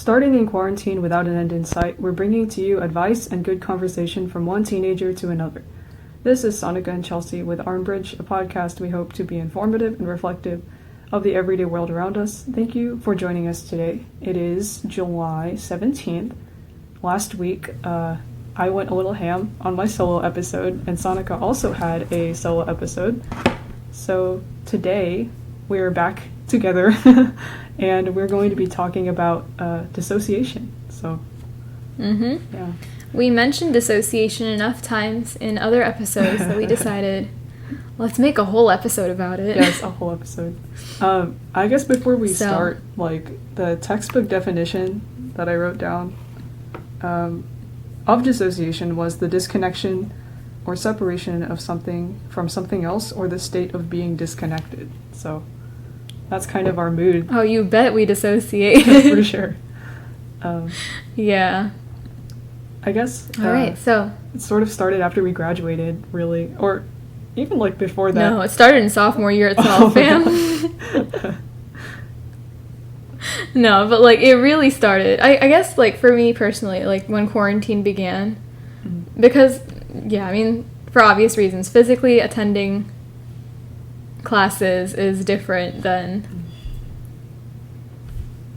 Starting in quarantine without an end in sight, we're bringing to you advice and good conversation from one teenager to another. This is Sonica and Chelsea with Armbridge, a podcast we hope to be informative and reflective of the everyday world around us. Thank you for joining us today. It is July 17th. Last week, I went a little ham on my solo episode, and Sonica also had a solo episode. So today, we're back together, and we're going to be talking about dissociation. So, yeah. We mentioned dissociation enough times in other episodes that we decided, let's make a whole episode about it. Yes, a whole episode. I guess before we start, the textbook definition that I wrote down of dissociation was the disconnection or separation of something from something else, or the state of being disconnected. So that's kind of our mood. Oh, you bet we dissociate. For sure. Yeah. I guess. All right, so it sort of started after we graduated, really, or even before that. No, it started in sophomore year itself, fam. No, but it really started. I guess for me personally, when quarantine began, because for obvious reasons, physically attending classes is different than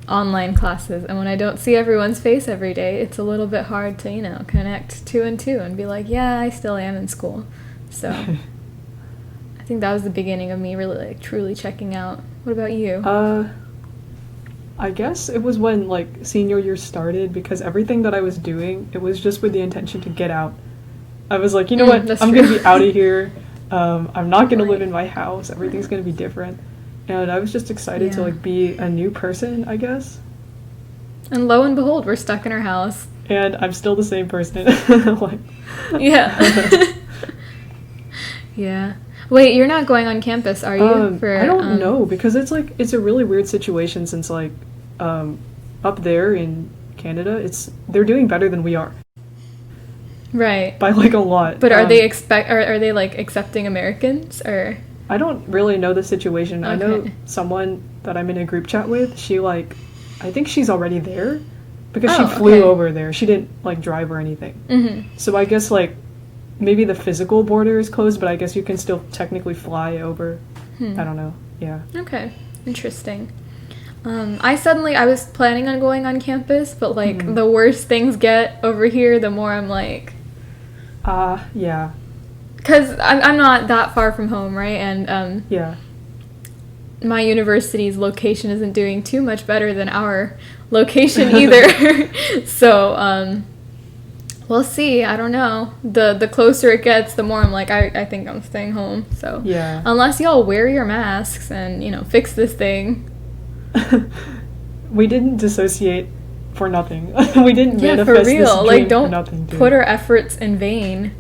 online classes, and when I don't see everyone's face every day, it's a little bit hard to connect two and two and be like, yeah, I still am in school. So I think that was the beginning of me really truly checking out. What about you? I guess it was when senior year started, because everything that I was doing, it was just with the intention to get out. I was like, you know what, I'm gonna be out of here. I'm not gonna live in my house. Everything's gonna be different. And I was just excited to be a new person, I guess. And lo and behold, we're stuck in our house. And I'm still the same person. Yeah. Yeah. Wait, you're not going on campus, are you? I don't know, because it's a really weird situation, since up there in Canada, they're doing better than we are. Right. By a lot. But are they accepting Americans, or? I don't really know the situation. Okay. I know someone that I'm in a group chat with, she I think she's already there, because she flew over there. She didn't drive or anything. Mm-hmm. So I guess maybe the physical border is closed, but I guess you can still technically fly over. I don't know. Yeah. Okay. Interesting. I was planning on going on campus, but the worse things get over here, the more I'm yeah. Because I'm not that far from home, right? And yeah. My university's location isn't doing too much better than our location either. So we'll see. I don't know. The closer it gets, the more I'm I think I'm staying home. So yeah. Unless y'all wear your masks and fix this thing. We didn't dissociate for nothing. We didn't manifest for real. This dream Don't for nothing, dude. Put our efforts in vain.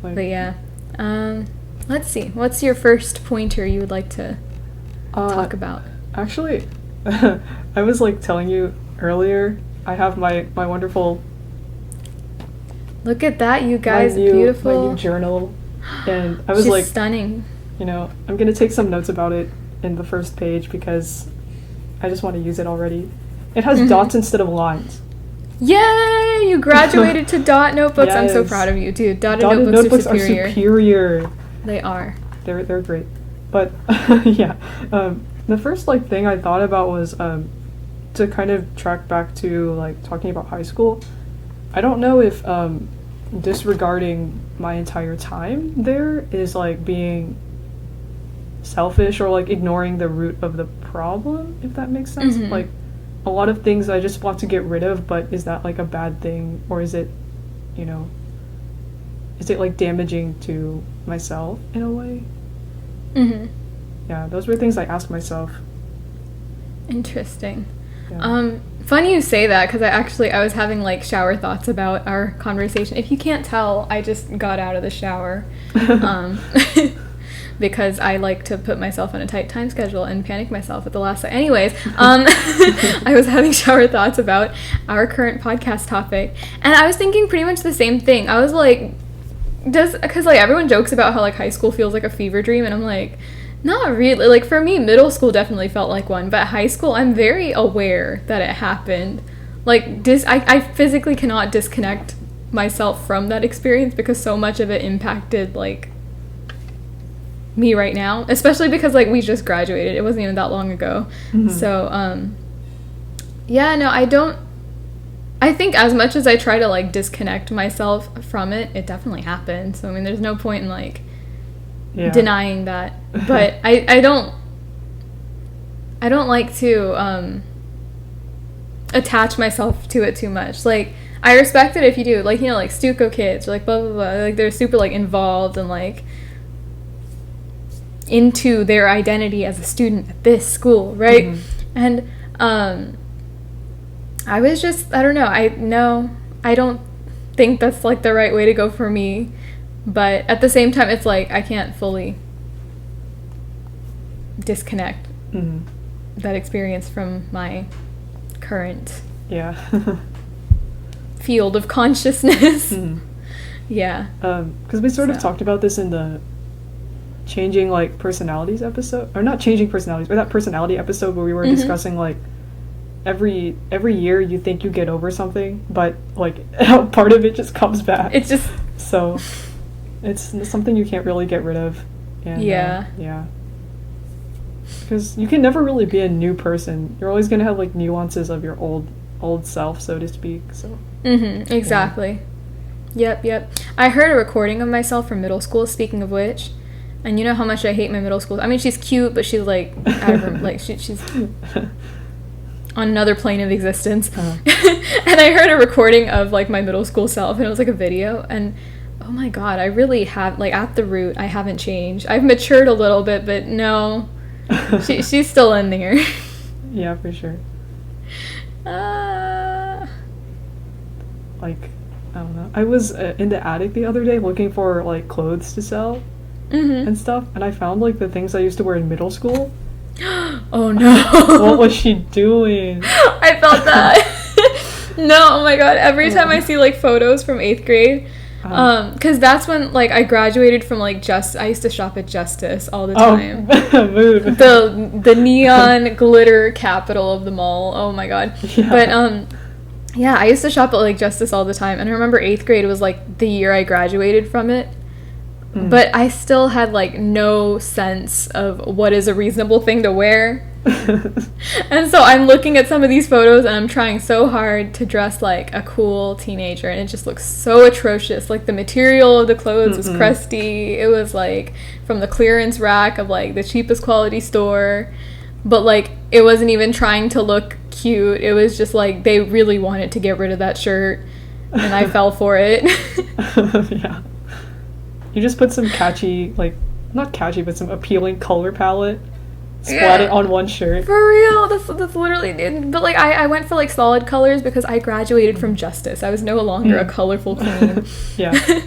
But yeah, let's see. What's your first pointer you would like to talk about? Actually, I was telling you earlier, I have my wonderful. Look at that, you guys! Beautiful. My new journal, and I was She's stunning. I'm gonna take some notes about it in the first page, because I just want to use it already. It has dots instead of lines. Yay! You graduated to dot notebooks. Yes. I'm so proud of you, dude. Dotted notebooks are superior. They are. They're great. But yeah, the first thing I thought about was to kind of track back to talking about high school. I don't know if disregarding my entire time there is being selfish, or ignoring the root of the problem, if that makes sense. Mm-hmm. A lot of things I just want to get rid of, but is that a bad thing, or is it is it damaging to myself in a way? Mm-hmm. Yeah, those were things I asked myself. Interesting. Yeah. Funny you say that, because I was having shower thoughts about our conversation. If you can't tell, I just got out of the shower. Because I like to put myself on a tight time schedule and panic myself at the last second. Anyways, I was having shower thoughts about our current podcast topic, and I was thinking pretty much the same thing. I was because everyone jokes about how high school feels like a fever dream, and I'm Not really. Like, for me, middle school definitely felt like one, but high school, I'm very aware that it happened. Like, I physically cannot disconnect myself from that experience because so much of it impacted, like, me right now. Especially because, like, we just graduated. It wasn't even that long ago. Mm-hmm. So, yeah, no, I think as much as I try to, like, disconnect myself from it, it definitely happened. So, I mean, there's no point in, like, denying that. But I don't like to attach myself to it too much. Like, I respect it if you do. Like, you know, like, Stuco kids, or, like, blah, blah, blah. Like, they're super, like, involved and, like, into their identity as a student at this school, right? Mm-hmm. And, I was just, I don't know, I don't think that's, like, the right way to go for me, but at the same time, it's, like, I can't fully disconnect that experience from my current field of consciousness. Yeah. Because we sort of talked about this in the changing, like, personalities episode, or not changing personalities, but that personality episode where we were discussing, like, every year you think you get over something, but, like, part of it just comes back. It's just... So, it's something you can't really get rid of. And, yeah. Because you can never really be a new person. You're always going to have, like, nuances of your old self, so to speak, so... exactly. Yeah. Yep. I heard a recording of myself from middle school, speaking of which, and you know how much I hate my middle school. I mean, she's cute, but she's, like, out of her... like, she's... on another plane of existence. And I heard a recording of, like, my middle school self, and it was, like, a video, and oh my god, I really have, like, at the root, I haven't changed. I've matured a little bit, but no, she's still in there. Yeah, for sure. Like, I don't know, I was in the attic the other day looking for, like, clothes to sell and stuff, and I found, like, the things I used to wear in middle school. Oh no. What was she doing? I felt that. No, oh my god. Every time I see, like, photos from 8th grade, because that's when, like, I graduated from, like, I used to shop at Justice all the time. Mood. The neon glitter capital of the mall. Oh my god. Yeah. But yeah, I used to shop at, like, Justice all the time, and I remember 8th grade was, like, the year I graduated from it. But I still had, like, no sense of what is a reasonable thing to wear. And so I'm looking at some of these photos and I'm trying so hard to dress like a cool teenager, and it just looks so atrocious. Like, the material of the clothes was crusty. It was, like, from the clearance rack of, like, the cheapest quality store. But, like, it wasn't even trying to look cute. It was just, like, they really wanted to get rid of that shirt, and I fell for it. Yeah. You just put some catchy, like, not catchy, but some appealing color palette, splat it on one shirt. For real, that's literally it. But, like, I went for, like, solid colors because I graduated from Justice. I was no longer a colorful queen. Yeah.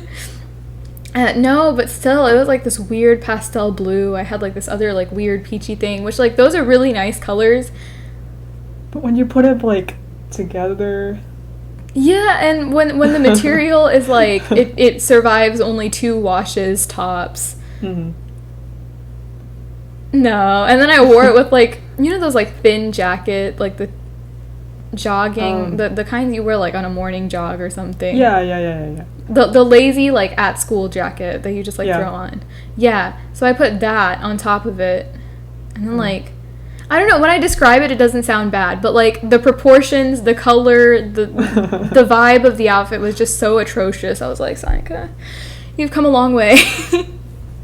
No, but still, it was, like, this weird pastel blue. I had, like, this other, like, weird peachy thing, which, like, those are really nice colors. But when you put it, like, together... Yeah, and when the material is, like, it survives only 2 washes tops. No, and then I wore it with, like, you know those, like, thin jacket, like, the jogging, the kinds you wear, like, on a morning jog or something. Yeah. The lazy, like, at school jacket that you just, like, throw on. Yeah, so I put that on top of it, and then, like, I don't know, when I describe it, it doesn't sound bad, but, like, the proportions, the color, the vibe of the outfit was just so atrocious. I was like, Sonika, you've come a long way.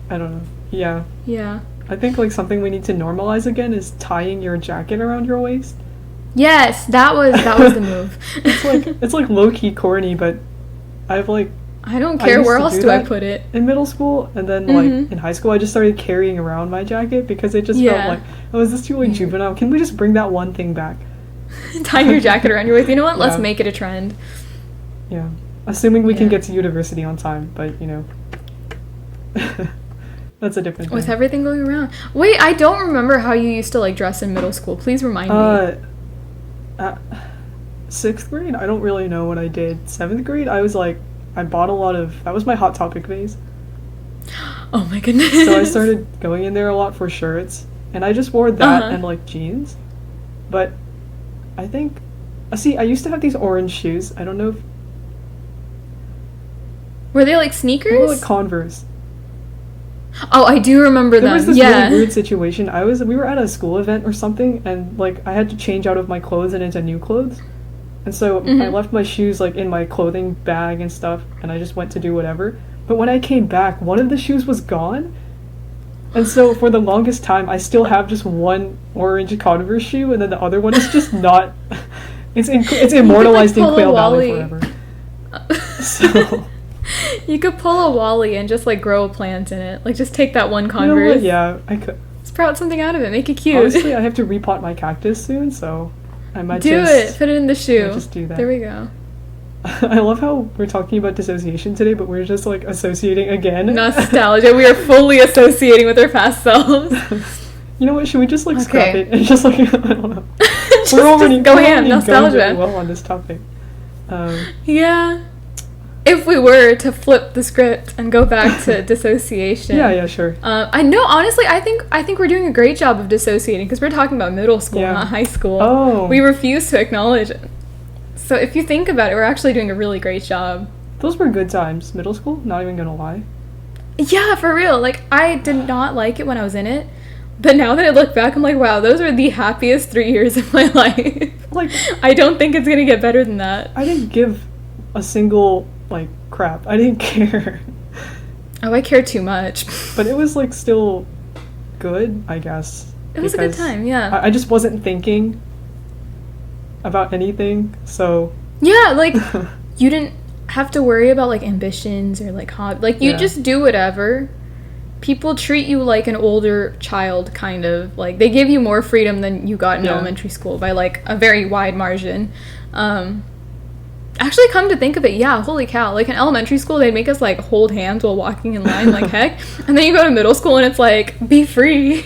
I don't know. Yeah. Yeah. I think, like, something we need to normalize again is tying your jacket around your waist. Yes, that was the move. It's like low-key corny, but I've, like... I don't care, where else do I put it? In middle school, and then, like, in high school, I just started carrying around my jacket because it just felt like, oh, is this too, like, juvenile? Can we just bring that one thing back? Tie your jacket around your waist. You know what? Yeah. Let's make it a trend. Yeah. Assuming we can get to university on time, but, you know. That's a different thing. With everything going around. Wait, I don't remember how you used to, like, dress in middle school. Please remind me. 6th grade? I don't really know what I did. 7th grade? I was, like... I bought a lot of... That was my Hot Topic phase. Oh my goodness. So I started going in there a lot for shirts, and I just wore that and like jeans. But I think, see, I used to have these orange shoes. I don't know if were they like sneakers? they were like Converse. Oh, I do remember There them. was this yeah. really weird situation. We were at a school event or something, and like I had to change out of my clothes and into new clothes. And so I left my shoes like in my clothing bag and stuff, and I just went to do whatever. But when I came back, one of the shoes was gone. And so for the longest time, I still have just one orange Converse shoe, and then the other one is just not. It's immortalized in Quail Valley forever. So you could pull a Wally and just like grow a plant in it. Like just take that one Converse. You know what? Yeah, I could sprout something out of it. Make it cute. Honestly, I have to repot my cactus soon, so I might do it. Put it in the shoe. Just do that. There we go. I love how we're talking about dissociation today, but we're just like associating again. Nostalgia. We are fully associating with our past selves. You know what? Should we just like scrap it and just like I don't know. We're already go ham. Nostalgia. Going really well on this topic. Yeah. If we were to flip the script and go back to dissociation. Yeah, sure. I know. Honestly, I think we're doing a great job of dissociating because we're talking about middle school, not high school. Oh. We refuse to acknowledge it. So if you think about it, we're actually doing a really great job. Those were good times. Middle school, not even gonna lie. Yeah, for real. Like, I did not like it when I was in it. But now that I look back, I'm like, wow, those are the happiest 3 years of my life. Like, I don't think it's gonna get better than that. I didn't give a single, like, crap. I didn't care. Oh, I care too much. But it was, like, still good, I guess. It was a good time, yeah. I just wasn't thinking about anything, so yeah, like you didn't have to worry about like ambitions or like hobby. Like you just do whatever. People treat you like an older child, kind of like they give you more freedom than you got in elementary school by like a very wide margin. Actually, come to think of it, yeah, holy cow, like in elementary school they'd make us like hold hands while walking in line like heck, and then you go to middle school and it's like be free.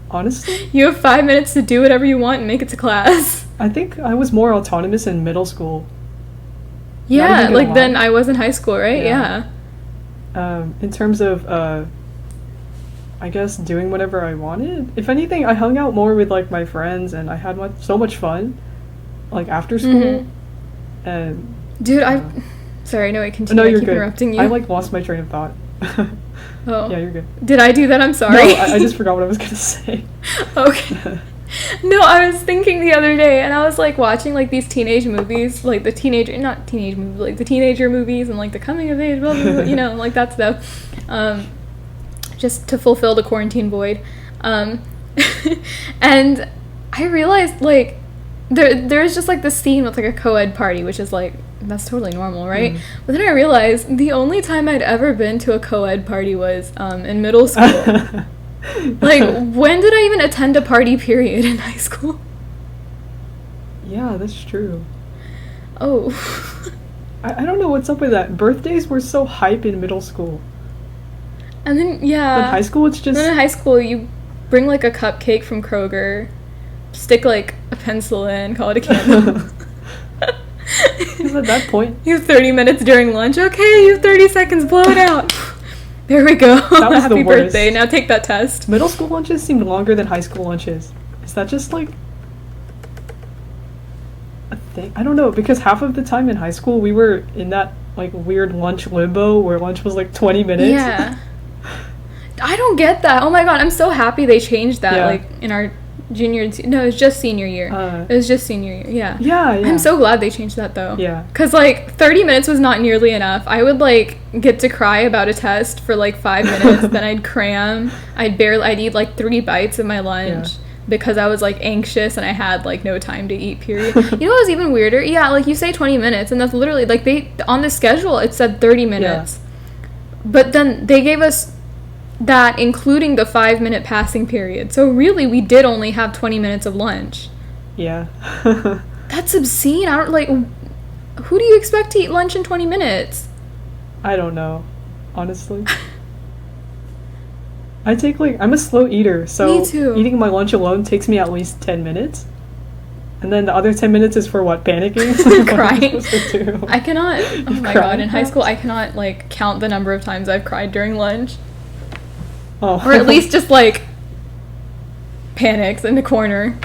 Honestly, you have 5 minutes to do whatever you want and make it to class. I think I was more autonomous in middle school. Yeah, like than I was in high school, right? Yeah. In terms of, I guess, doing whatever I wanted. If anything, I hung out more with, like, my friends, and I had so much fun, like, after school. And dude, sorry, no, I continue. No, you're keep good. Interrupting you. I, like, lost my train of thought. Oh. Yeah, you're good. Did I do that? I'm sorry. No, I just forgot what I was gonna say. Okay. No, I was thinking the other day, and I was, like, watching, like, these teenage movies, like, not teenage movies, like, the teenager movies, and, like, the coming of age, blah, blah, blah, you know, like, that stuff, just to fulfill the quarantine void, and I realized, like, there's just, like, this scene with, like, a co-ed party, which is, like, that's totally normal, right? But then I realized the only time I'd ever been to a co-ed party was, in middle school. Like, when did I even attend a party period in high school? Yeah, that's true. Oh. I don't know what's up with that. Birthdays were so hype in middle school. And then, yeah. In high school, it's just... Then in high school, you bring, like, a cupcake from Kroger, stick, like, a pencil in, call it a candle. Because at that point... You have 30 minutes during lunch. Okay, you have 30 seconds, blow it out. There we go. That was Happy the worst. birthday. Now take that test. Middle school lunches seemed longer than high school lunches. Is that just, like... a thing? I don't know, because half of the time in high school, we were in that, like, weird lunch limbo where lunch was, like, 20 minutes. Yeah. I don't get that. Oh my god, I'm so happy they changed that, like, in our junior... No, it was just senior year. It was just senior year, yeah. Yeah. I'm so glad they changed that, though. Yeah. Because, like, 30 minutes was not nearly enough. I would, like, get to cry about a test for, like, 5 minutes, then I'd cram. I'd eat, like, 3 bites of my lunch. Yeah. Because I was, like, anxious and I had, like, no time to eat, period. You know what was even weirder? Yeah, like, you say 20 minutes, and that's literally, like, on the schedule, it said 30 minutes. Yeah. But then they gave us that including the 5-minute passing period. So really, we did only have 20 minutes of lunch. Yeah. That's obscene. I don't, like, who do you expect to eat lunch in 20 minutes? I don't know, honestly. I'm a slow eater, so me too. Eating my lunch alone takes me at least 10 minutes. And then the other 10 minutes is for what? Panicking? Crying. I cannot, oh my god, in high school, I cannot, like, count the number of times I've cried during lunch. Oh. Or at least just like panics in the corner.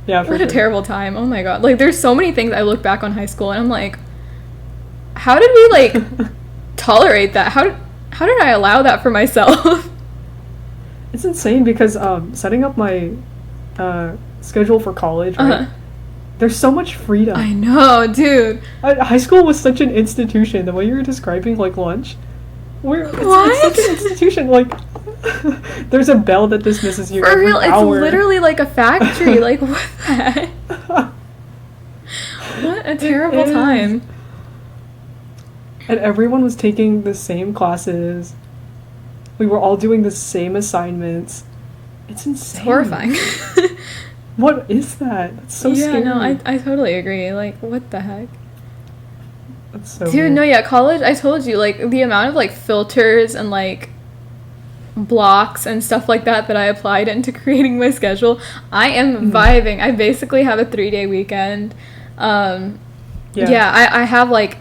Yeah, for What sure. a terrible time. Oh my god. Like, there's so many things I look back on high school and I'm like, how did we like tolerate that? How did I allow that for myself? It's insane because setting up my schedule for college, right? There's so much freedom. I know, dude. High school was such an institution. The way you were describing like lunch, it's such an institution. Like, there's a bell that dismisses you For every real, hour. it's literally like a factory. Like, what the heck? What a terrible time. And everyone was taking the same classes. We were all doing the same assignments. It's insane. It's horrifying. What is that? That's so scary. Yeah, no, I totally agree. Like, what the heck? That's so Dude, weird. no, yeah, college, I told you, like, the amount of, like, filters and, like, blocks and stuff like that I applied into creating my schedule, I am vibing. I basically have a 3-day weekend. I have, like,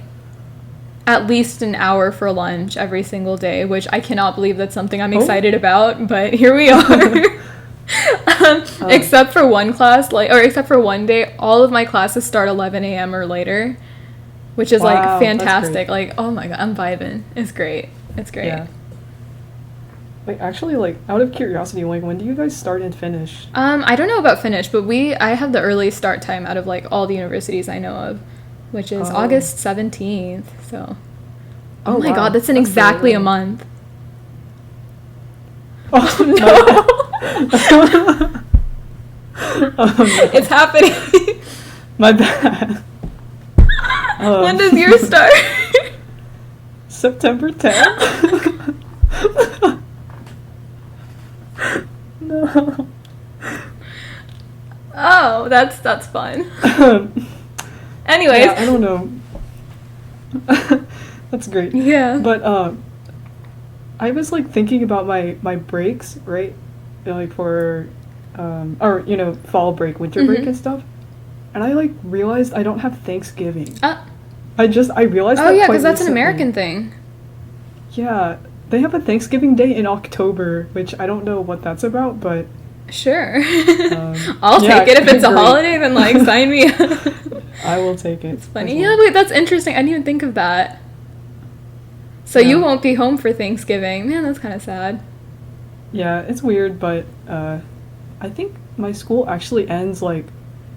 at least an hour for lunch every single day, which I cannot believe that's something I'm excited about, but here we are. Except for one class, except for one day, all of my classes start 11 a.m. or later, which is like fantastic. Like, oh my god, I'm vibing. It's great. It's great. Yeah. Like, actually, like, out of curiosity, like, when do you guys start and finish? I don't know about finish, but I have the early start time out of like all the universities I know of, which is August 17th. So, oh my god, that's exactly a month. Oh No. It's happening. My bad. When does yours start? September 10th. No. Oh, that's fun. Anyways. Yeah, I don't know. That's great. Yeah. But I was like thinking about my breaks, right? Like for or you know, fall break, winter break and stuff. And I like realized I don't have Thanksgiving. I realized that. Oh yeah, because that's an American thing. Yeah, they have a Thanksgiving Day in October, which I don't know what that's about, but sure. I'll take it if it's a holiday. Then like sign me up. I will take it. It's funny. Yeah, wait, that's interesting. I didn't even think of that. So you won't be home for Thanksgiving. Man, that's kind of sad. Yeah, it's weird, but I think my school actually ends like,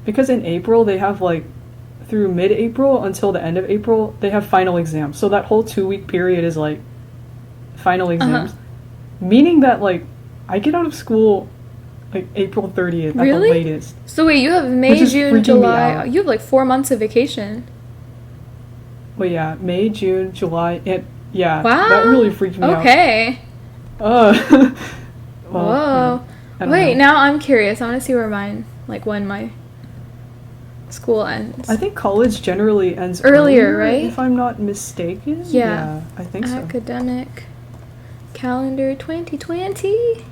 because in April they have like through mid-April until the end of April they have final exams. So that whole 2-week period is like final exams, meaning that like I get out of school like April 30th at the latest. So wait, you have May, June, July. You have like 4 months of vacation. Well, yeah, May, June, July, and yeah, wow, that really freaked me out. Okay. Well, whoa. Wait, now I'm curious. I want to see when my school ends. I think college generally ends earlier, right? If I'm not mistaken. Yeah, I think so. Academic calendar 2020.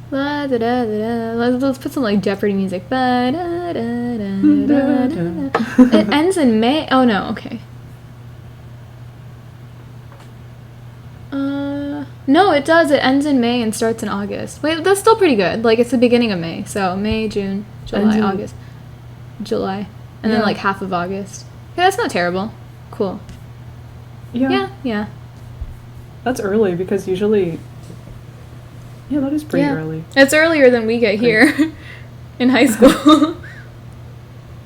La, da, da, da, da. Let's put some like Jeopardy music. Ba, da, da, da, da, da, da. It ends in May. Oh no, okay. No, it does. It ends in May and starts in August. Wait, that's still pretty good. Like, it's the beginning of May. So, May, June, July, August. July. And then, like, half of August. Yeah, that's not terrible. Cool. Yeah. That's early because usually... Yeah, that is pretty early. It's earlier than we get here in high school.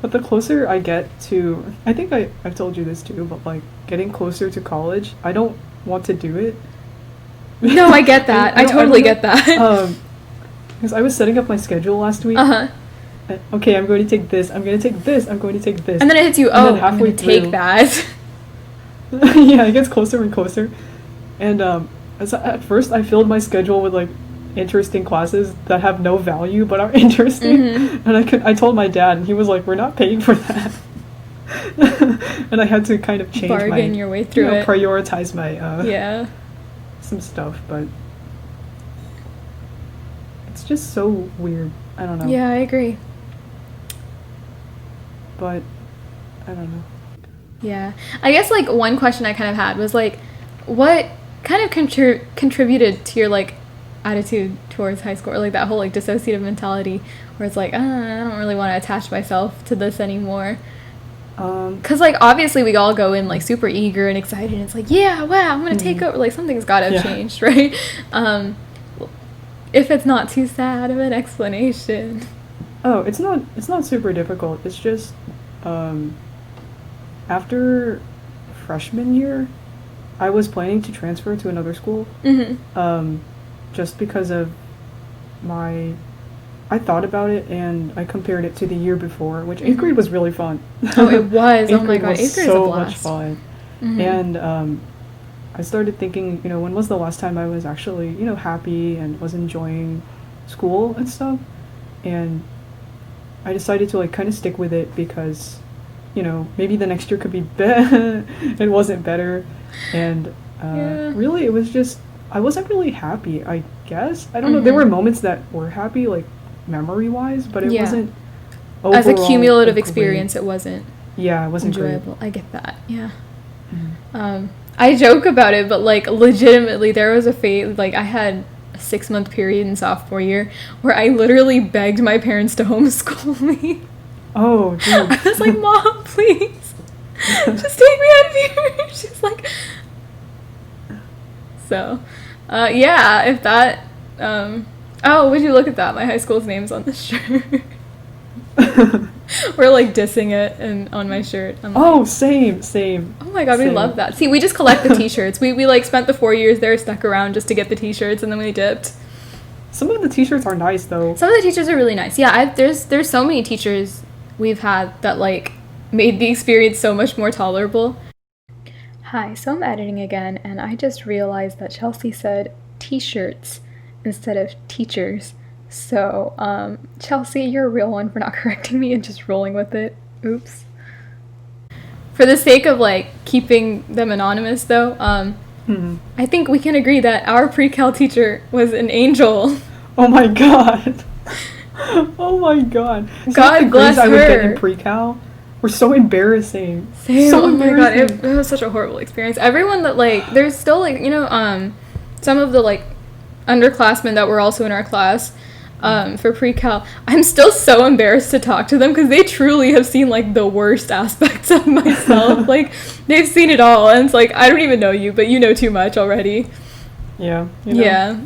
But the closer I get to... I think I've told you this too, but, like, getting closer to college, I don't want to do it. No, I get that. I totally get that. Because I was setting up my schedule last week. Okay, I'm going to take this, I'm going to take this, I'm going to take this. And then it hits you, I'm going to take that. Yeah, it gets closer and closer. And at first I filled my schedule with, like, interesting classes that have no value but are interesting. And I told my dad, and he was like, we're not paying for that. And I had to kind of change bargain your way through it. Prioritize my some stuff, but it's just so weird. I don't know. Yeah, I agree. But I don't know. Yeah, I guess like one question I kind of had was like, what kind of contributed to your like attitude towards high school, or like that whole like dissociative mentality where it's like, I don't really want to attach myself to this anymore. Because like obviously we all go in like super eager and excited, and it's like, yeah, wow, I'm gonna take over, like something's gotta have changed, right? If it's not too sad of an explanation. Oh, it's not super difficult. It's just after freshman year I was planning to transfer to another school. Just because of I thought about it and I compared it to the year before, which 8th grade was really fun. Oh, it was. Oh my god, 8th grade was is so a blast. much fun. And I started thinking, when was the last time I was actually, happy and was enjoying school and stuff? And I decided to like kind of stick with it because, maybe the next year could be better. It wasn't better. And really it was just, I wasn't really happy, I guess. I don't know, there were moments that were happy, like memory-wise, but it wasn't overall as a cumulative experience, it wasn't it wasn't enjoyable. Great. I get that, I joke about it, but like legitimately there was a phase, like I had a 6-month period in sophomore year where I literally begged my parents to homeschool me. Oh, dude. I was like, Mom, please, just take me out of here. She's like, so, if that, oh, would you look at that? My high school's name's on the shirt. We're like dissing it and on my shirt. I'm like, oh, same. Oh my god, we love that. See, we just collect the t-shirts. We like spent the 4 years there, stuck around just to get the t-shirts, and then we dipped. Some of the t-shirts are nice though. Some of the teachers are really nice. Yeah, there's so many teachers we've had that like made the experience so much more tolerable. Hi, so I'm editing again, and I just realized that Chelsea said t-shirts instead of teachers. So, Chelsea, you're a real one for not correcting me and just rolling with it. Oops. For the sake of, like, keeping them anonymous, though, I think we can agree that our pre-cal teacher was an angel. Oh my god. Oh my god. God bless her. I would get in pre-cal were so embarrassing. Same. So embarrassing. My god, it was such a horrible experience. Everyone that, like, there's still, like, some of the, like, underclassmen that were also in our class, for pre-cal, I'm still so embarrassed to talk to them because they truly have seen, like, the worst aspects of myself. Like, they've seen it all, and it's like, I don't even know you, but you know too much already. Yeah. Yeah.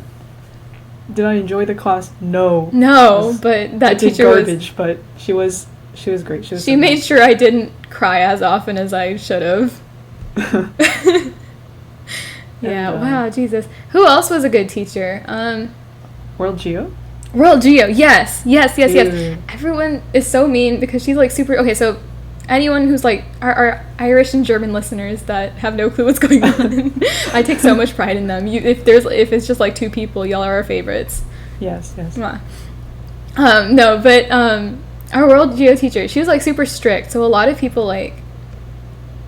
Did I enjoy the class? No. No, but that teacher garbage, but she was great. She made sure I didn't cry as often as I should have. Yeah, wow, Jesus. Who else was a good teacher? World Geo? World Geo, yes. Everyone is so mean because she's like super... Okay, so anyone who's like our Irish and German listeners that have no clue what's going on, I take so much pride in them. If it's just like 2 people, y'all are our favorites. Yes. No, but our World Geo teacher, she was like super strict, so a lot of people like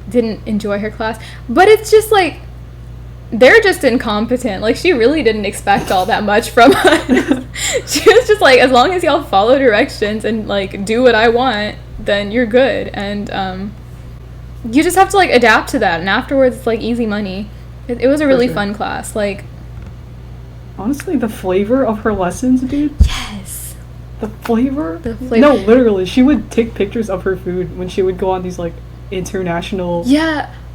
didn't enjoy her class. But it's just like they're just incompetent. Like, she really didn't expect all that much from us. She was just like, as long as y'all follow directions and like do what I want, then you're good. And you just have to like adapt to that, and afterwards it's like easy money. It was a really fun class. Like, honestly, the flavor of her lessons, dude. Yes. The flavor. No, literally, she would take pictures of her food when she would go on these like international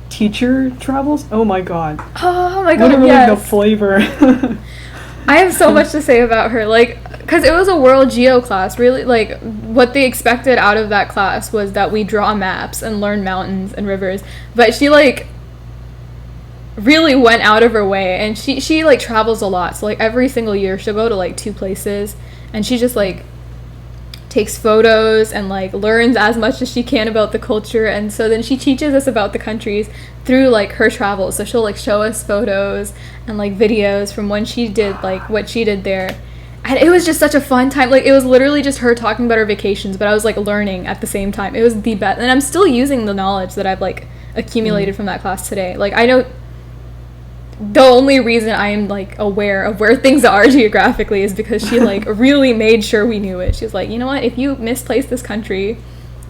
teacher travels. Oh my god. Literally, yes. The flavor. I have so much to say about her, like, because it was a World Geo class. Really, like, what they expected out of that class was that we draw maps and learn mountains and rivers, but she like really went out of her way, and she like travels a lot, so like every single year she'll go to like 2 places, and she just like takes photos and like learns as much as she can about the culture, and so then she teaches us about the countries through like her travels. So she'll like show us photos and like videos from when she did like what she did there, and it was just such a fun time. Like, it was literally just her talking about her vacations, but I was like learning at the same time. It was the best, and I'm still using the knowledge that I've like accumulated from that class today. Like, I know the only reason I am like aware of where things are geographically is because she like really made sure we knew it. She was like, you know what, if you misplace this country,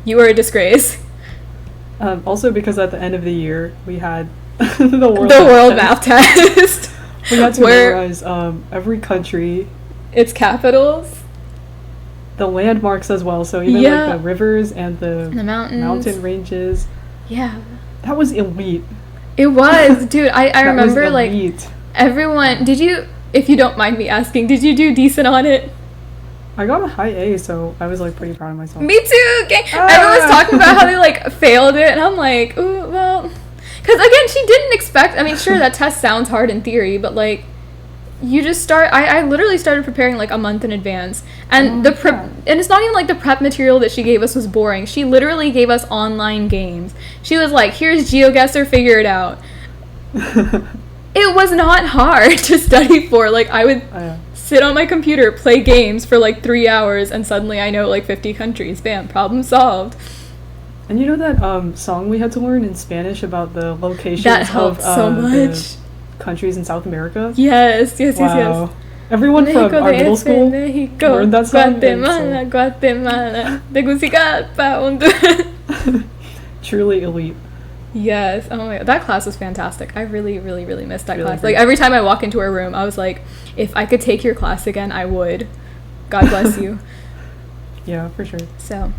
you are a disgrace. Also because at the end of the year we had the world math test. We had to where memorize every country, its capitals, the landmarks as well. So even Yeah. like the rivers and the mountains. mountain ranges. Yeah. That was elite. It was, dude. I That remember was like elite. everyone. Did you, if you don't mind me asking, did you do decent on it? I got a high A, so I was like pretty proud of myself. Me too. Okay. Ah. Everyone was talking about how they like failed it, and I'm like, ooh, well, because again, she didn't expect. I mean, sure, that test sounds hard in theory, but like, you just start. I literally started preparing like a month in advance, and and it's not even like the prep material that she gave us was boring. She literally gave us online games. She was like, "Here's GeoGuessr, figure it out." It was not hard to study for. Like, I would sit on my computer, play games for like 3 hours, and suddenly I know like 50 countries. Bam, problem solved. And you know that song we had to learn in Spanish about the locations That helped of so much. the countries in South America? Yes. Wow. Everyone from our middle school Mexico, learned that song. Guatemala, Guatemala, Tegucigalpa. Truly elite. Yes. Oh my god, that class was fantastic. I really, really, really missed that Really class. great. Like, every time I walk into her room, I was like, if I could take your class again, I would. God bless you. Yeah, for sure. So,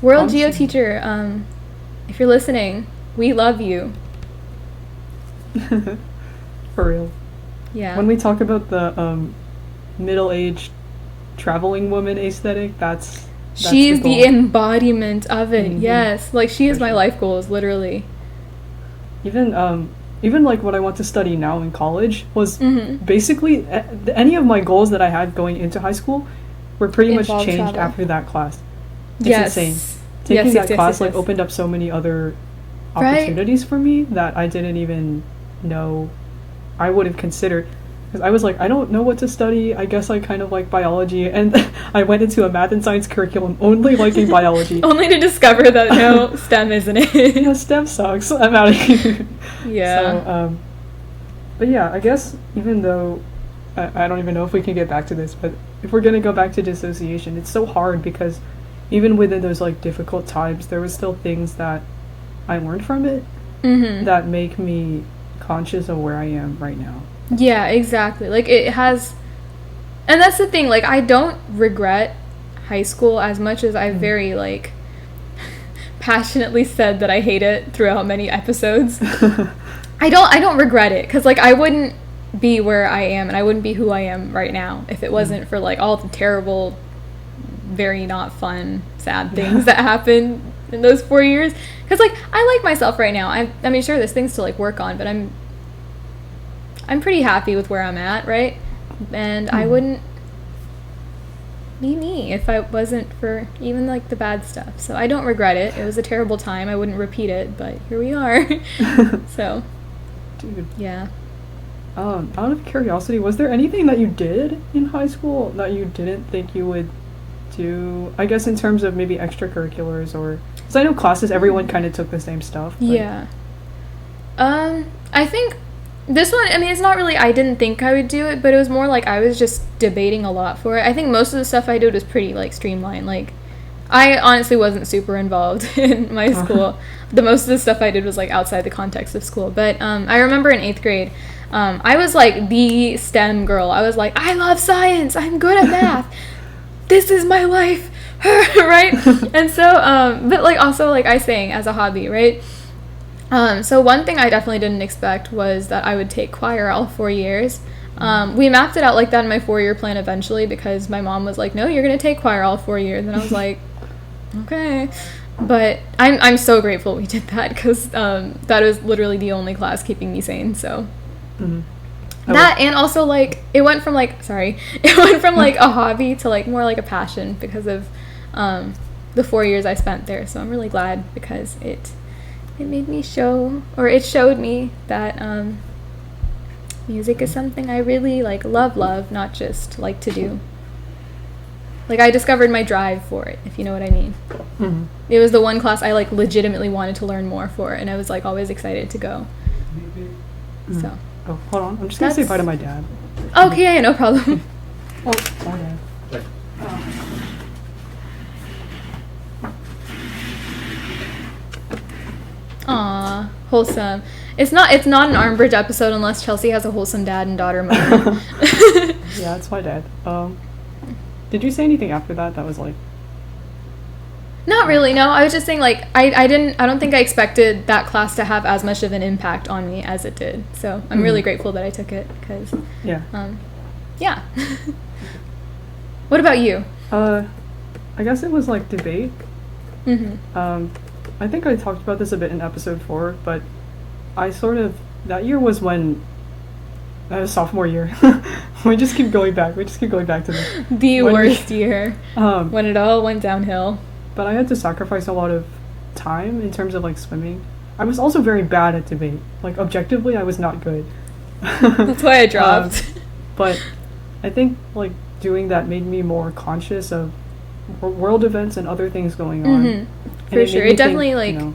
World Awesome. Geo Teacher, if you're listening, we love you. For real. Yeah. When we talk about the middle-aged traveling woman aesthetic, that's She's the the goal. embodiment of it. Mhm. Yes. Like, she is For my sure. life goals, literally. Even like what I want to study now in college was Mm-hmm. basically any of my goals that I had going into high school were pretty much Involved changed travel. after that class. It's Yes. insane. Taking Yes, that yes, class yes, like yes. opened up so many other Right? opportunities for me that I didn't even know I would have considered. Because I was like, I don't know what to study. I guess I kind of like biology, and I went into a math and science curriculum only liking biology. Only to discover that no, STEM isn't it. Yeah, STEM sucks. I'm out of here. Yeah. So, but yeah, I guess even though I don't even know if we can get back to this, but if we're gonna go back to dissociation, it's so hard because even within those like difficult times, there was still things that I learned from it Mm-hmm. that make me conscious of where I am right now. Yeah, exactly. Like, it has, and that's the thing, like, I don't regret high school as much as I very, like, passionately said that I hate it throughout many episodes. I don't regret it, because, like, I wouldn't be where I am, and I wouldn't be who I am right now if it wasn't for, like, all the terrible, very not fun, sad things that happened in those 4 years. Because, like, I like myself right now. I mean, sure, there's things to, like, work on, but I'm pretty happy with where I'm at, right? And I wouldn't be me if I wasn't for even, like, the bad stuff. So I don't regret it. It was a terrible time. I wouldn't repeat it, but here we are. So, Dude, yeah. out of curiosity, was there anything that you did in high school that you didn't think you would do? I guess in terms of maybe extracurriculars, or because I know classes, everyone kind of took the same stuff. But Yeah. I think this one, I mean, it's not really, I didn't think I would do it, but it was more like I was just debating a lot for it. I think most of the stuff I did was pretty, like, streamlined. Like, I honestly wasn't super involved in my school. The most of the stuff I did was, like, outside the context of school. But I remember in 8th grade, I was, like, the STEM girl. I was like, I love science. I'm good at math. This is my life. Right? And so, but, like, also, like, I sang as a hobby, right? So one thing I definitely didn't expect was that I would take choir all 4 years. We mapped it out like that in my 4-year plan eventually because my mom was like, no, you're going to take choir all 4 years. And I was like, okay. But I'm so grateful we did that because that was literally the only class keeping me sane. So that, and also, like, it went from like a hobby to, like, more like a passion because of the 4 years I spent there. So I'm really glad because it made me it showed me that music is something I really, like, love, not just like to do. Like, I discovered my drive for it, if you know what I mean. Mhm. It was the one class I, like, legitimately wanted to learn more for, and I was, like, always excited to go. So. Oh, hold on. I'm just gonna say bye to my dad. Okay, yeah, no problem. Oh, bye, Dad. Aw, wholesome. It's not an Armbridge episode unless Chelsea has a wholesome dad and daughter moment. Yeah, it's my dad. Did you say anything after that was like... Not really, no. I was just saying, like, I don't think I expected that class to have as much of an impact on me as it did. So I'm really grateful that I took it, because, yeah. What about you? I guess it was, like, debate. I think I talked about this a bit in episode 4, but that year was when... sophomore year. we just keep going back to the worst year, when it all went downhill. But I had to sacrifice a lot of time in terms of like swimming. I was also very bad at debate. Like objectively, I was not good. That's why I dropped. But I think like doing that made me more conscious of world events and other things going on. For sure, it definitely think, like.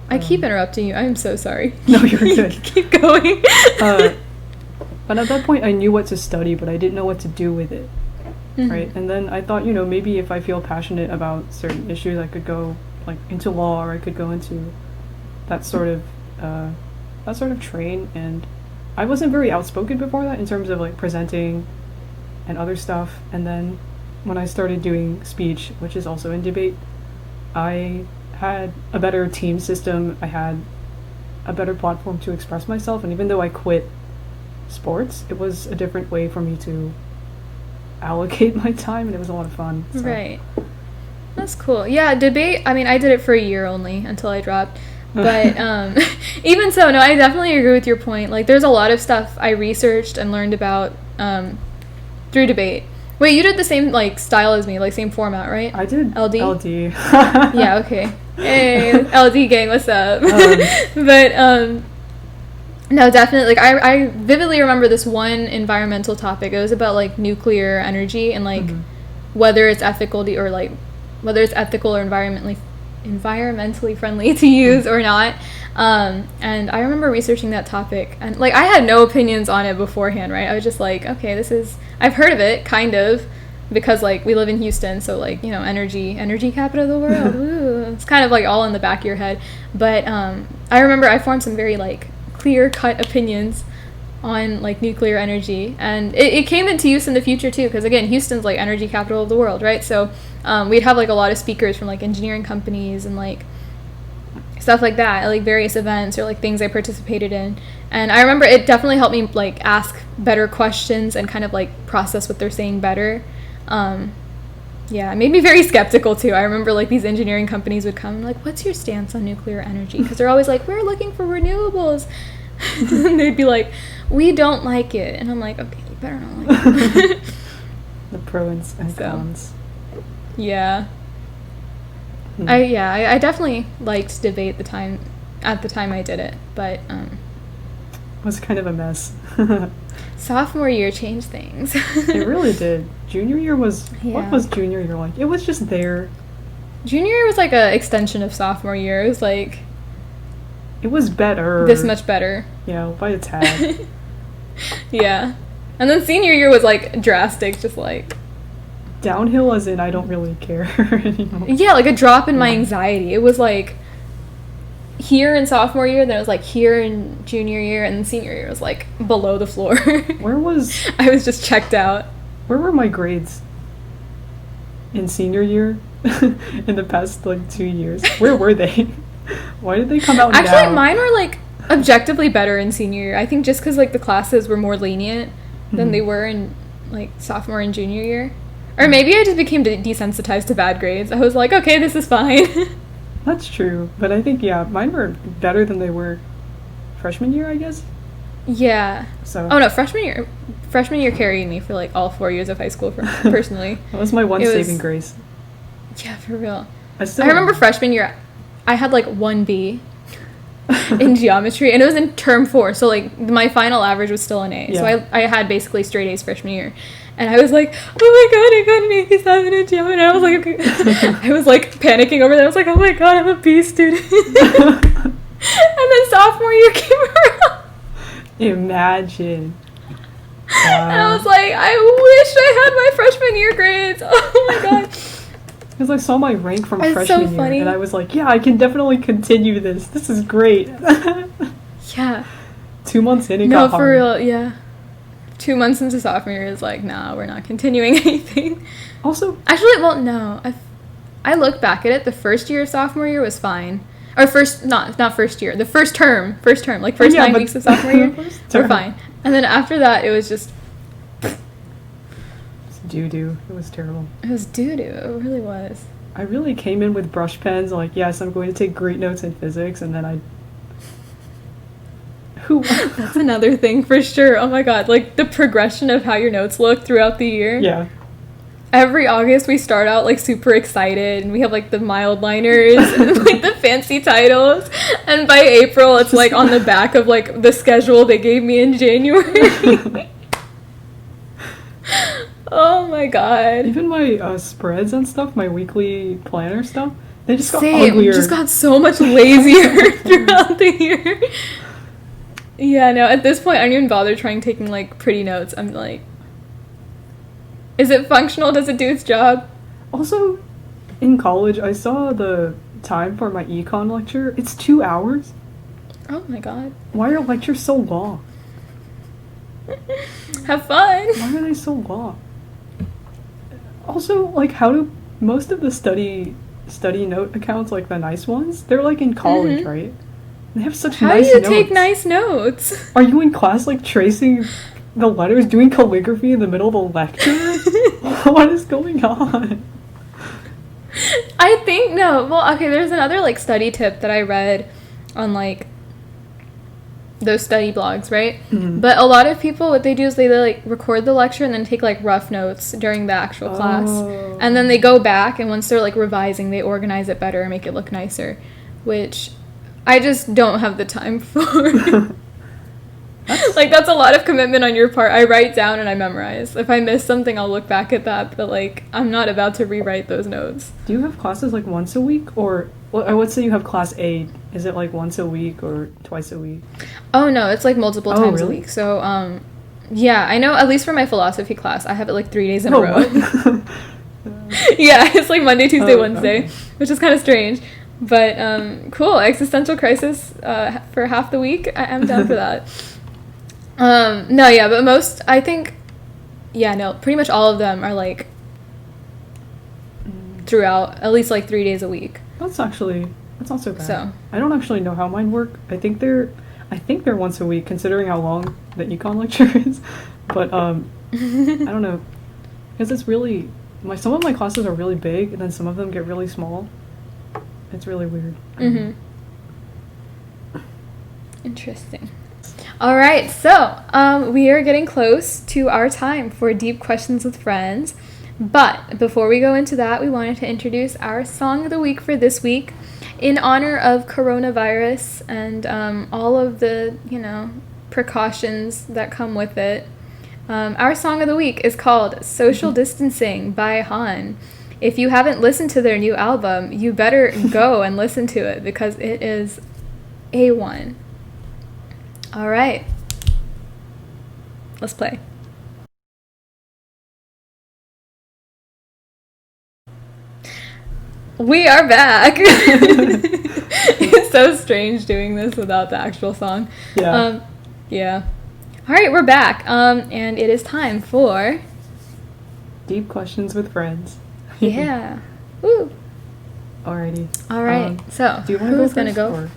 I keep interrupting you. I'm so sorry. No, you're good. Keep going. But at that point, I knew what to study, but I didn't know what to do with it. Right? And then I thought, maybe if I feel passionate about certain issues, I could go like into law, or I could go into that sort of train. And I wasn't very outspoken before that in terms of like presenting and other stuff. And then when I started doing speech, which is also in debate, I had a better team system. I had a better platform to express myself, and even though I quit sports, it was a different way for me to allocate my time, and it was a lot of fun. So. Right. That's cool. Yeah, debate, I mean, I did it for a year only until I dropped. But even so, no, I definitely agree with your point. Like, there's a lot of stuff I researched and learned about through debate. Wait, you did the same, like, style as me, like, same format, right? I did LD? Yeah, okay. Hey, LD gang, what's up? But, no, definitely, like, I vividly remember this one environmental topic. It was about, like, nuclear energy and, like, whether it's ethical or, like, whether it's ethical or environmentally friendly to use or not. And I remember researching that topic, and like I had no opinions on it beforehand, right? I was just like, okay, I've heard of it, kind of, because like we live in Houston, so like, energy capital of the world. Ooh, it's kind of like all in the back of your head. But I remember I formed some very like clear-cut opinions on like nuclear energy, and it came into use in the future too, because again, Houston's like energy capital of the world, right? So we'd have like a lot of speakers from like engineering companies and like stuff like that at like various events or like things I participated in. And I remember it definitely helped me like ask better questions and kind of like process what they're saying better. Yeah, it made me very skeptical too. I remember like these engineering companies would come and like, what's your stance on nuclear energy? Because they're always like, we're looking for renewables. And they'd be like, we don't like it. And I'm like, okay, you better not like it. The pros and cons. Yeah. I definitely liked debate at the time I did it, but it was kind of a mess. Sophomore year changed things. It really did. Junior year was what was junior year like? It was just there. Junior year was like a extension of sophomore year. It was like it was better. This much better. Yeah, by a tad. Yeah. And then senior year was like drastic, just like downhill as in I don't really care anymore. Yeah, like a drop in my anxiety. It was like here in sophomore year, then it was like here in junior year, and then senior year was like below the floor. I was just checked out. Where were my grades in senior year in the past like 2 years? Where were they? Why did they come out Actually, now? mine were like objectively better in senior year. I think just because like the classes were more lenient than they were in like sophomore and junior year. Or maybe I just became desensitized to bad grades. I was like, okay, this is fine. That's true. But I think, yeah, mine were better than they were freshman year, I guess. Yeah. So. Oh, no, freshman year carried me for, like, all 4 years of high school, personally. That was my one saving grace. Yeah, for real. I remember freshman year, I had, like, 1B in geometry, and it was in term 4, so, like, my final average was still an A. Yeah. So I had basically straight A's freshman year. And I was like, oh my god, I got an 87 in geometry. And I was like, okay. I was like panicking over that. I was like, oh my god, I'm a B student. And then sophomore year came around. Imagine. Wow. And I was like, I wish I had my freshman year grades. Oh my god. Because I saw my rank from It's freshman so funny. year, and I was like, yeah, I can definitely continue this. This is great. Yeah. 2 months in, it No, got for hard. real, yeah. 2 months into sophomore year is like, nah, we're not continuing anything. Also, Actually, well, no. I look back at it. The first year of sophomore year was fine. Or not first year. The first term, like first 9 weeks of sophomore year were fine. And then after that, it was just, It's doo-doo. It was terrible. it was doo-doo. It really was. I really came in with brush pens, like, yes, I'm going to take great notes in physics, and then That's another thing for sure. Oh my god, like the progression of how your notes look throughout the year. Yeah. Every August we start out like super excited and we have like the mild liners and like the fancy titles, and by April it's like on the back of like the schedule they gave me in January. Oh my god. Even my spreads and stuff, my weekly planner stuff, they just got Same, uglier. just got so much lazier throughout the year. Yeah, no, at this point I don't even bother trying taking like pretty notes. I'm like, is it functional? Does it do its job? Also, in college, I saw the time for my econ lecture. It's 2 hours. Oh my god. Why are lectures so long? Have fun. Why are they so long? Also, like, how do most of the study note accounts, like the nice ones, they're like in college, Mhm. right? They have such How nice do you notes. take nice notes? Are you in class like tracing the letters, doing calligraphy in the middle of a lecture? What is going on? I think no. Well, okay, there's another like study tip that I read on like those study blogs, right? Mhm. But a lot of people, what they do is they like record the lecture and then take like rough notes during the actual class. Oh. And then they go back and once they're like revising, they organize it better and make it look nicer, which I just don't have the time for. Like, that's a lot of commitment on your part. I write down and I memorize. If I miss something, I'll look back at that, but like, I'm not about to rewrite those notes. Do you have classes like once a week, or well, I would say you have class A? Is it like once a week or twice a week? Oh no, it's like multiple Oh, times really? a week. So, yeah, I know at least for my philosophy class, I have it like 3 days in a row. what? Yeah, it's like Monday, Tuesday, Oh, Wednesday, okay. which is kind of strange. But cool, existential crisis for half the week. I'm down for that. No, yeah, but most, I think, yeah, no, pretty much all of them are like throughout, at least like 3 days a week. That's not so bad. So. I don't actually know how mine work. I think they're once a week, considering how long the econ lecture is. But I don't know, because it's really some of my classes are really big, and then some of them get really small. It's really weird. Mm-hmm. Interesting. All right, so we are getting close to our time for Deep Questions with Friends. But before we go into that, we wanted to introduce our song of the week for this week in honor of coronavirus and all of the, precautions that come with it. Our song of the week is called Social Distancing by Han. If you haven't listened to their new album, you better go and listen to it because it is A1. All right. Let's play. We are back. It's so strange doing this without the actual song. Yeah. Yeah. All right, we're back. And it is time for Deep Questions with Friends. yeah. Woo. Alrighty. All right. So, Do you want to who's go gonna first, go? or-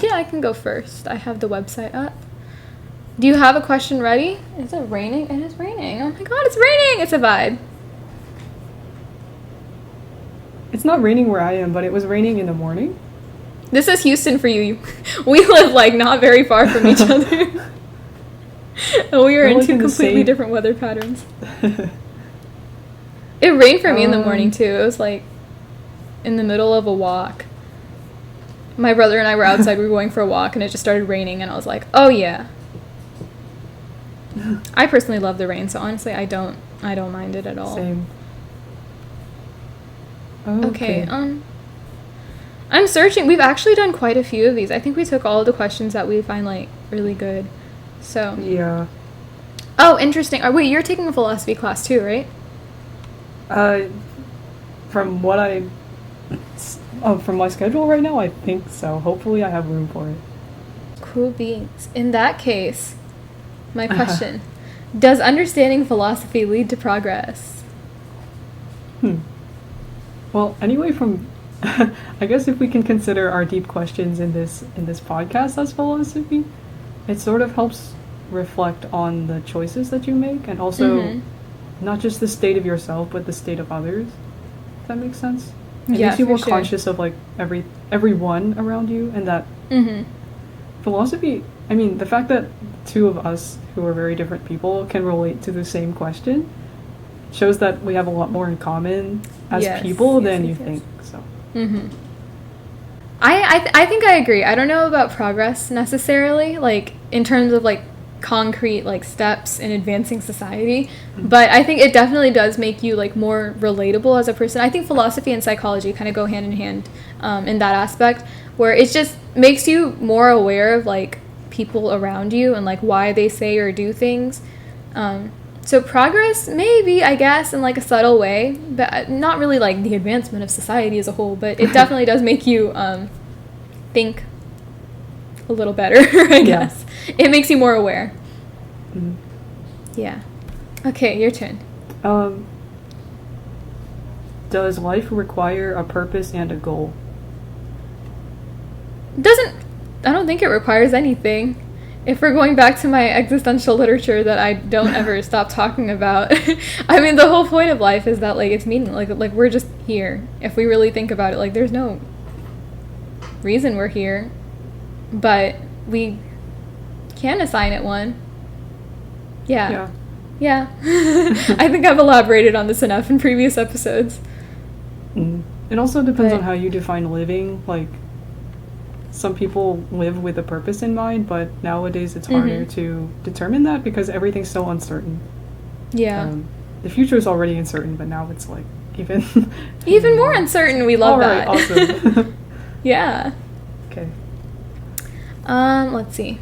Yeah, I can go first. I have the website up. Do you have a question ready? Is it raining? It is raining. Oh my god, it's raining! It's a vibe. It's not raining where I am, but it was raining in the morning. This is Houston for you. We live like not very far from each other. And we are We're, in like, two in the completely same- different weather patterns. It rained for me in the morning Um, too. It was like in the middle of a walk. My brother and I were outside, we were going for a walk, and it just started raining, and I was like, oh yeah. I personally love the rain, so honestly I don't mind it at all. Same. Okay, I'm searching. We've actually done quite a few of these. I think we took all of the questions that we find like really good. So Yeah. oh, interesting. Oh, wait, you're taking a philosophy class too, right? from what from my schedule right now, I think so. Hopefully I have room for it. Cool beans. In that case, my question, does understanding philosophy lead to progress? Well, anyway, from I guess if we can consider our deep questions in this podcast as philosophy, it sort of helps reflect on the choices that you make, and also not just the state of yourself, but the state of others. If that makes sense. It makes you more conscious of like everyone around you, and that philosophy. I mean, the fact that two of us who are very different people can relate to the same question shows that we have a lot more in common as people than you think. So. I think I agree. I don't know about progress necessarily, like in terms of like concrete like steps in advancing society, but I think it definitely does make you like more relatable as a person. I think philosophy and psychology kind of go hand in hand in that aspect, where it just makes you more aware of like people around you and like why they say or do things. So progress, maybe, I guess, in like a subtle way, but not really like the advancement of society as a whole, but it definitely does make you think a little better, I guess. It makes you more aware. Yeah. Okay, your turn. Does life require a purpose and a goal? I don't think it requires anything. If we're going back to my existential literature that I don't ever stop talking about, I mean, the whole point of life is that, like, it's meaningless. Like, we're just here. If we really think about it, like, there's no reason we're here, but we can assign it one. Yeah. I think I've elaborated on this enough in previous episodes. It also depends on how you define living. Like, some people live with a purpose in mind, but nowadays it's harder to determine that because everything's so uncertain. Yeah. The future is already uncertain, but now it's like even more uncertain. We love that. Awesome. Yeah. Okay. Let's see.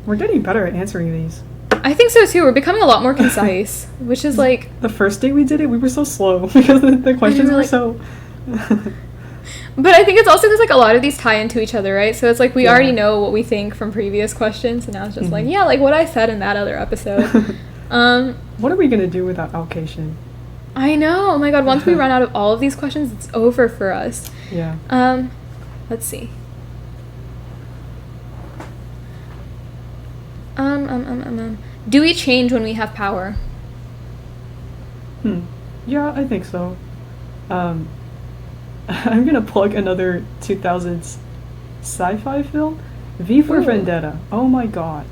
We're getting better at answering these. I think so too. We're becoming a lot more concise, which is like... The first day we did it, we were so slow because the questions were so... But I think it's also because like a lot of these tie into each other, right? So it's like we already know what we think from previous questions, and now it's just like, like what I said in that other episode. What are we going to do with that allocation? I know. Oh my god, once we run out of all of these questions, it's over for us. Yeah. Let's see. Do we change when we have power? Yeah, I think so. I'm gonna plug another 2000s sci-fi film, V for Vendetta. Oh my god.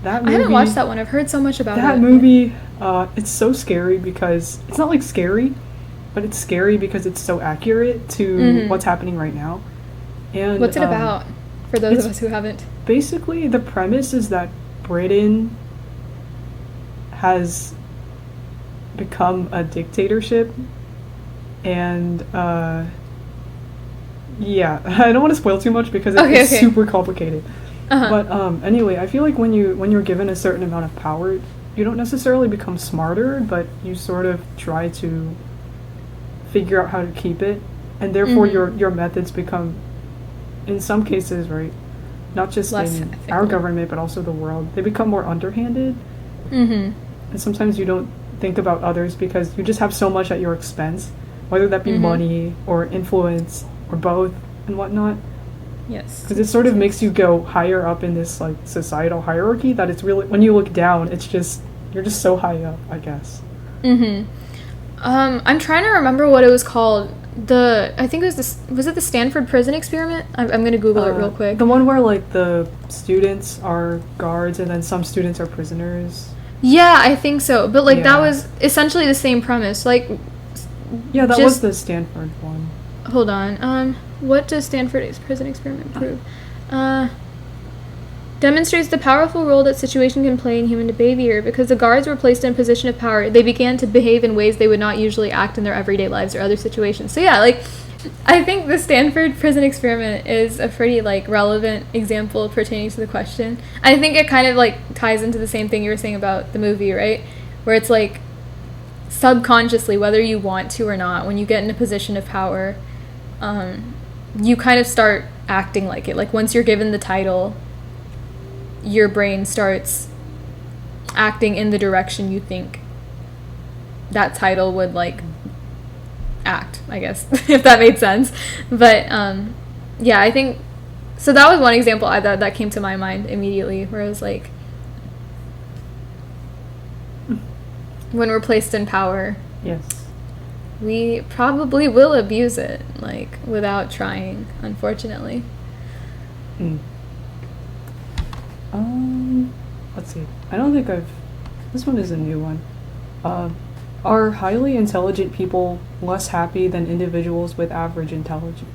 That movie, I haven't watched that one. I've heard so much about that movie. It's so scary because it's not like scary, but it's scary because it's so accurate to what's happening right now. And what's it about for those of us who haven't? Basically, the premise is that Britain has become a dictatorship, and I don't want to spoil too much because it's super complicated. But anyway, I feel like when you're given a certain amount of power, you don't necessarily become smarter, but you sort of try to figure out how to keep it, and therefore your methods become, in some cases, right, not just less in ethical. Our government but also the world, they become more underhanded. And sometimes you don't think about others because you just have so much at your expense, whether that be money or influence or both and whatnot. Yes. Because it sort of makes you go higher up in this like societal hierarchy that it's really, when you look down, it's just, you're just so high up, I guess. I'm trying to remember what it was called. I think it was it the Stanford prison experiment? I'm going to Google it real quick. The one where like the students are guards and then some students are prisoners. Yeah, I think so. But like that was essentially the same premise. Like, yeah, that was the Stanford one. Hold on. What does Stanford's prison experiment prove? Demonstrates the powerful role that situation can play in human behavior. Because the guards were placed in a position of power, they began to behave in ways they would not usually act in their everyday lives or other situations. So yeah, like, I think the Stanford prison experiment is a pretty, like, relevant example pertaining to the question. I think it kind of, like, ties into the same thing you were saying about the movie, right? Where it's, like, subconsciously, whether you want to or not, when you get in a position of power, you kind of start acting like it. Like once you're given the title, your brain starts acting in the direction you think that title would like act, I guess, if that made sense. But yeah, I think so. That was one example that came to my mind immediately, where I was like, when we're placed in power, Yes. we probably will abuse it, like without trying, unfortunately. Let's see. I don't think this one is a new one. Are highly intelligent people less happy than individuals with average intelligence?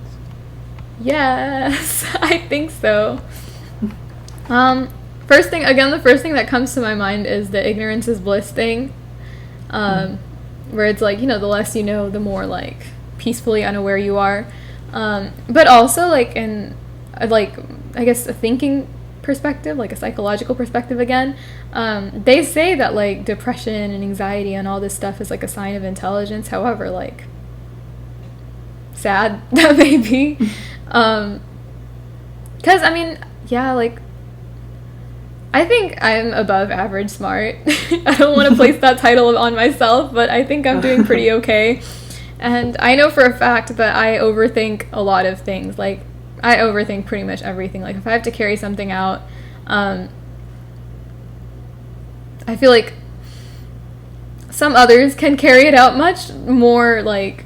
Yes, I think so. The first thing that comes to my mind is the ignorance is bliss thing. Where it's like, the less you know, the more like peacefully unaware you are. But also like in like, I guess a thinking perspective, like a psychological perspective again, they say that like depression and anxiety and all this stuff is like a sign of intelligence. However, like sad that may be. 'Cause I mean, yeah, like I think I'm above average smart. I don't want to place that title on myself, but I think I'm doing pretty okay. And I know for a fact that I overthink a lot of things. Like, I overthink pretty much everything. Like, if I have to carry something out, I feel like some others can carry it out much more, like,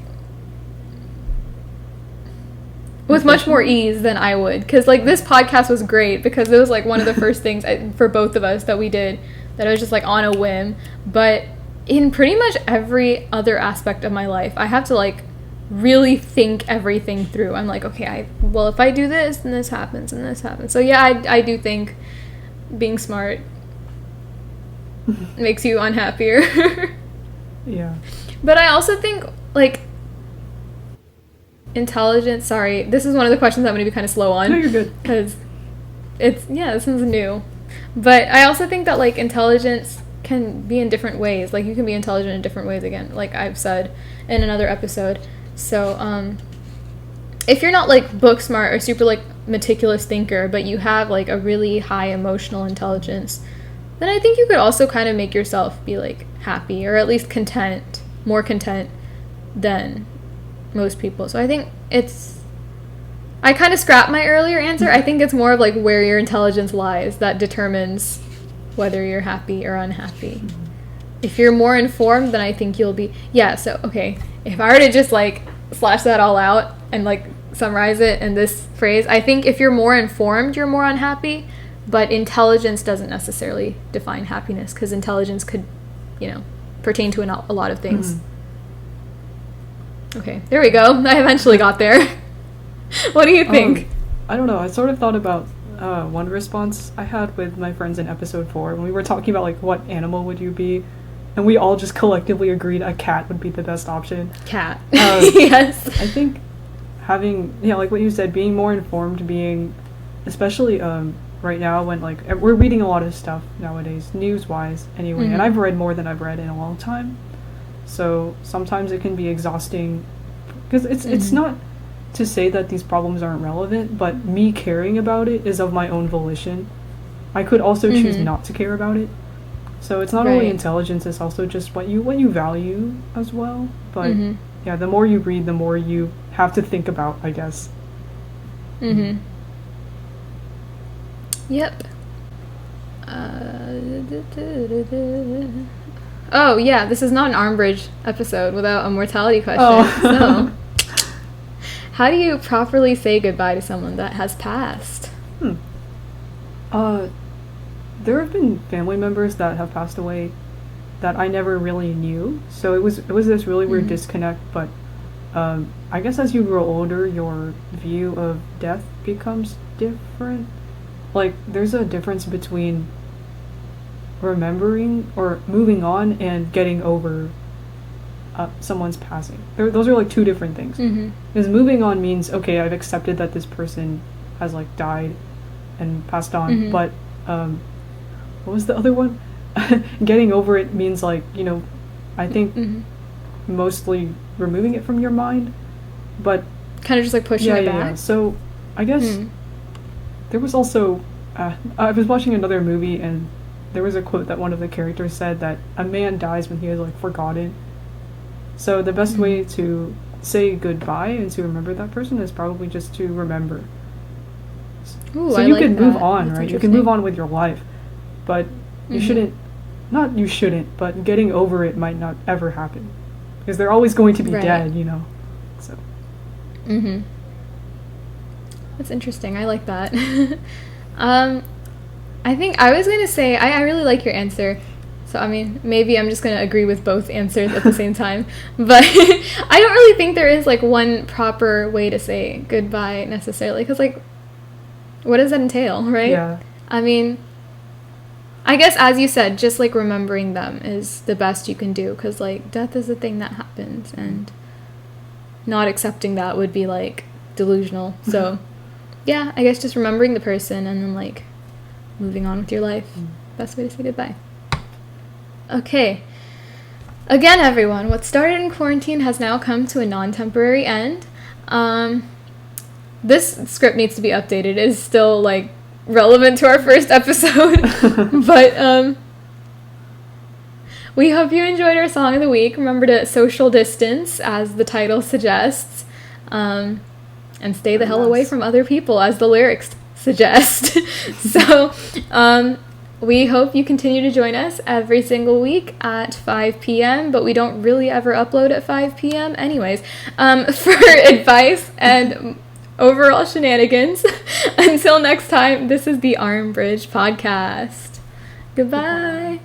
with much more ease than I would. Because, like, this podcast was great because it was, like, one of the first things for both of us that we did that I was just, like, on a whim. But in pretty much every other aspect of my life, I have to, like, really think everything through. I'm like, okay, well, if I do this, then this happens, and this happens. So, yeah, I do think being smart makes you unhappier. Yeah. But I also think, like, intelligence, sorry, this is one of the questions I'm going to be kind of slow on. No, you're good. Because this one's new. But I also think that, like, intelligence can be in different ways. Like, you can be intelligent in different ways, again, like I've said in another episode. So, if you're not, like, book smart or super, like, meticulous thinker, but you have, like, a really high emotional intelligence, then I think you could also kind of make yourself be, like, happy, or at least more content than most people. So I think I kind of scrapped my earlier answer. I think it's more of like where your intelligence lies that determines whether you're happy or unhappy. If you're more informed, then I think you'll be, so okay, if I were to just like slash that all out and like summarize it in this phrase, I think if you're more informed, you're more unhappy, but intelligence doesn't necessarily define happiness, because intelligence could, pertain to a lot of things. Okay, there we go. I eventually got there. What do you think? I don't know. I sort of thought about one response I had with my friends in episode 4 when we were talking about, like, what animal would you be? And we all just collectively agreed a cat would be the best option. Cat. Yes. I think having, like what you said, being more informed, especially right now when, like, we're reading a lot of stuff nowadays, news-wise anyway, and I've read more than I've read in a long time. So sometimes it can be exhausting, because it's not to say that these problems aren't relevant, but me caring about it is of my own volition. I could also choose not to care about it. So it's not only intelligence, it's also just what you value as well. But yeah, the more you read, the more you have to think about, I guess. Yep. Oh, yeah, this is not an Armbridge episode without a mortality question. So, how do you properly say goodbye to someone that has passed? There have been family members that have passed away that I never really knew. So it was this really weird disconnect, but I guess as you grow older, your view of death becomes different. Like, there's a difference between remembering or moving on and getting over someone's passing. Those are like two different things. Because moving on means, okay, I've accepted that this person has like died and passed on, but what was the other one? Getting over it means like, I think mostly removing it from your mind, but kind of just like pushing it back. Yeah. So I guess there was also I was watching another movie, and there was a quote that one of the characters said that a man dies when he is like forgotten. So the best way to say goodbye and to remember that person is probably just to remember. Ooh, so I you like can that. move on, That's right? You can move on with your life, but you shouldn't. Not you shouldn't, but getting over it might not ever happen, because they're always going to be dead, you know. So. That's interesting. I like that. I think I was gonna say I really like your answer. So I mean, maybe I'm just gonna agree with both answers at the same time. But I don't really think there is like one proper way to say goodbye necessarily, because like, what does that entail, right? Yeah. I mean, I guess as you said, just like remembering them is the best you can do, because like death is a thing that happens, and not accepting that would be like delusional. So yeah, I guess just remembering the person and then like moving on with your life. Best way to say goodbye. Okay. Again, everyone, what started in quarantine has now come to a non-temporary end. This script needs to be updated. It is still like relevant to our first episode. But we hope you enjoyed our song of the week. Remember to social distance, as the title suggests, and stay the hell away from other people, as the lyrics suggest. So we hope you continue to join us every single week at 5 p.m., but we don't really ever upload at 5 p.m. anyways. For advice and overall shenanigans, until next time, this is the Armbridge Podcast. Goodbye.